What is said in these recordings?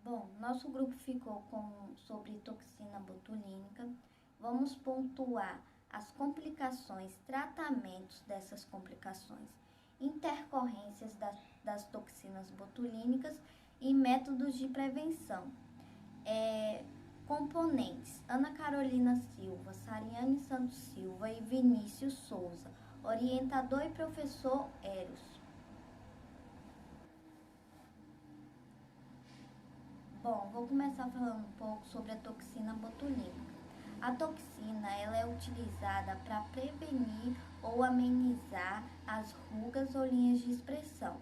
Bom, nosso grupo ficou sobre toxina botulínica. Vamos pontuar as complicações, tratamentos dessas complicações, intercorrências das toxinas botulínicas e métodos de prevenção. Componentes: Ana Carolina Silva, Sariane Santos Silva e Vinícius Souza. Orientador e professor Eros. Bom, vou começar falando um pouco sobre a toxina botulínica. A toxina ela é utilizada para prevenir ou amenizar as rugas ou linhas de expressão.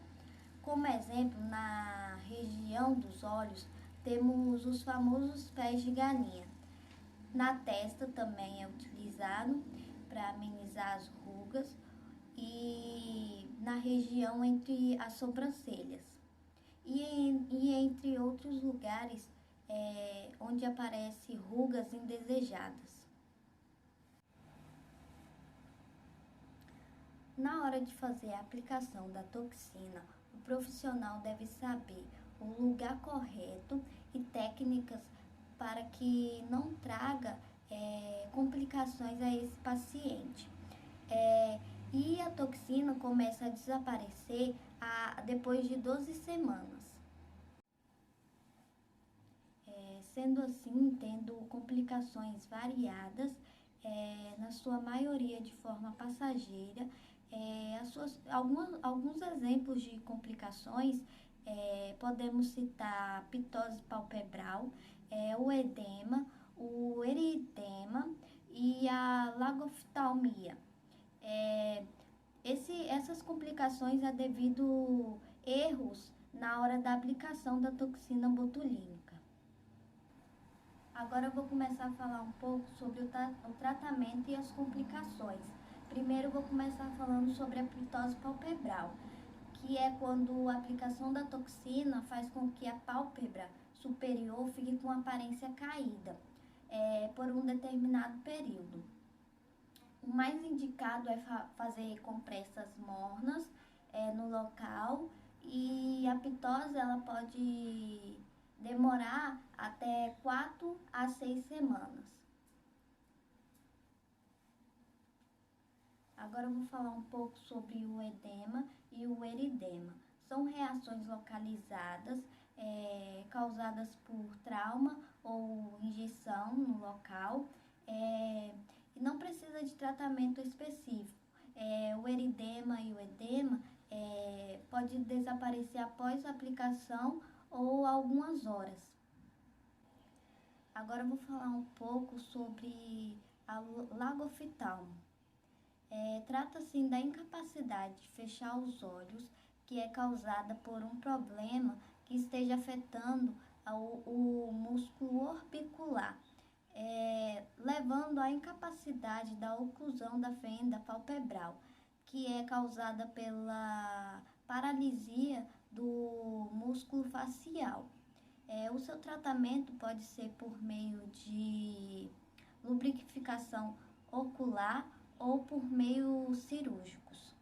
Como exemplo, na região dos olhos, temos os famosos pés de galinha. Na testa também é utilizado para amenizar as rugas e na região entre as sobrancelhas. E entre outros lugares onde aparecem rugas indesejadas. Na hora de fazer a aplicação da toxina, o profissional deve saber o lugar correto e técnicas para que não traga complicações a esse paciente. E a toxina começa a desaparecer depois de 12 semanas. Sendo assim, tendo complicações variadas, na sua maioria de forma passageira. Alguns exemplos de complicações, podemos citar a pitose palpebral, o edema, o eritema e a lagoftalmia. Essas complicações é devido a erros na hora da aplicação da toxina botulínica. Agora eu vou começar a falar um pouco sobre o tratamento e as complicações. Primeiro eu vou começar falando sobre a pitose palpebral, que é quando a aplicação da toxina faz com que a pálpebra superior fique com aparência caída por um determinado período. O mais indicado é fazer compressas mornas no local, e a pitose ela pode demorar até 4 a 6 semanas. Agora eu vou falar um pouco sobre o edema e o eritema. São reações localizadas causadas por trauma ou injeção no local e não precisa de tratamento específico. O eritema e o edema pode desaparecer após a aplicação ou algumas horas. Agora eu vou falar um pouco sobre a lagoftalmo. Trata-se da incapacidade de fechar os olhos, que é causada por um problema que esteja afetando o músculo orbicular, levando à incapacidade da oclusão da fenda palpebral, que é causada pela paralisia do músculo facial. O seu tratamento pode ser por meio de lubrificação ocular ou por meios cirúrgicos.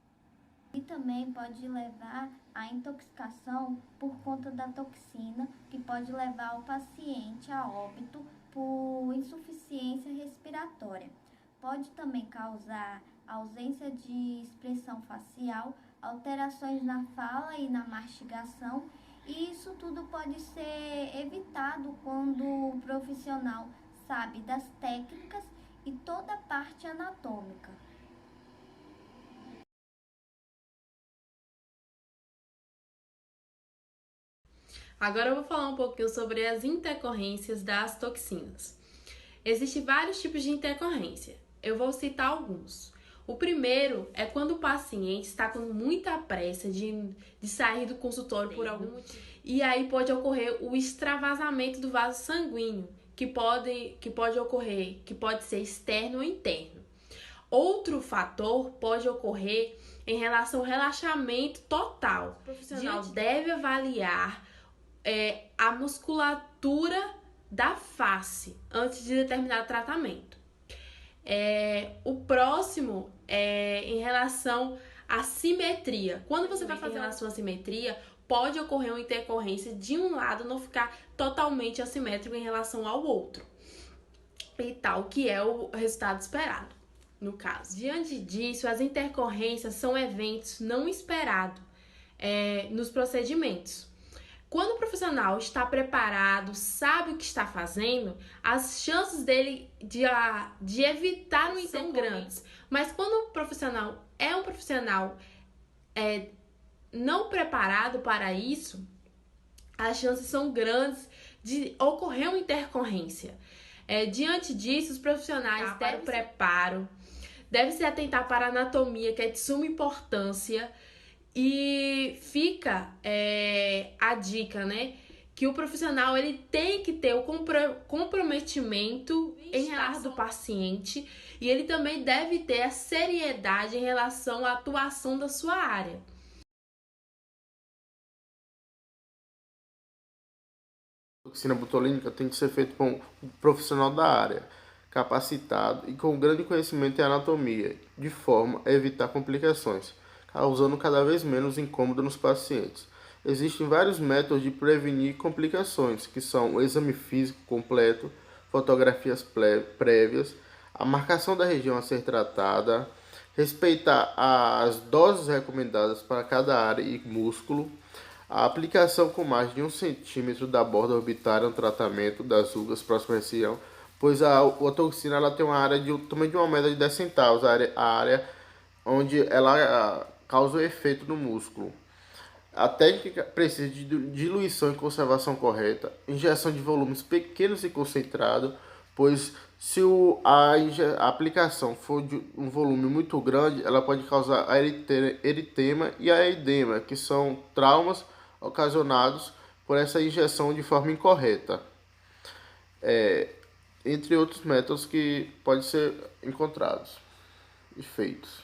E também pode levar à intoxicação por conta da toxina, que pode levar o paciente a óbito por insuficiência respiratória. Pode também causar ausência de expressão facial, alterações na fala e na mastigação, e isso tudo pode ser evitado quando o profissional sabe das técnicas e toda a parte anatômica. Agora eu vou falar um pouquinho sobre as intercorrências das toxinas. Existem vários tipos de intercorrência. Eu vou citar alguns. O primeiro é quando o paciente está com muita pressa de sair do consultório por algum motivo. E aí pode ocorrer o extravasamento do vaso sanguíneo, que pode ocorrer, que pode ser externo ou interno. Outro fator pode ocorrer em relação ao relaxamento total. O profissional deve avaliar a musculatura da face antes de determinado tratamento. O próximo é em relação à simetria. Quando você vai fazer em relação à simetria, pode ocorrer uma intercorrência de um lado não ficar totalmente assimétrico em relação ao outro. E tal, que é o resultado esperado, no caso. Diante disso, as intercorrências são eventos não esperados nos procedimentos. Quando o profissional está preparado, sabe o que está fazendo, as chances dele de evitar não são grandes. Mas quando o profissional é um profissional não preparado para isso, as chances são grandes de ocorrer uma intercorrência. Diante disso, os profissionais devem preparo, devem se atentar para a anatomia, que é de suma importância, e fica a dica, né? Que o profissional ele tem que ter o comprometimento em relação do paciente e ele também deve ter a seriedade em relação à atuação da sua área. A toxina botulínica tem que ser feita por um profissional da área, capacitado e com grande conhecimento em anatomia, de forma a evitar complicações, causando cada vez menos incômodo nos pacientes. Existem vários métodos de prevenir complicações, que são o exame físico completo, fotografias prévias, a marcação da região a ser tratada, respeitar as doses recomendadas para cada área e músculo, a aplicação com mais de 1 centímetro da borda orbitária no tratamento das rugas próxima à região, pois a toxina ela tem uma área de tamanho de uma moeda de 10 centavos, a área onde ela causa o efeito no músculo. A técnica precisa de diluição e conservação correta, injeção de volumes pequenos e concentrados, pois se a aplicação for de um volume muito grande, ela pode causar eritema e a edema, que são traumas ocasionados por essa injeção de forma incorreta, entre outros métodos que podem ser encontrados e feitos.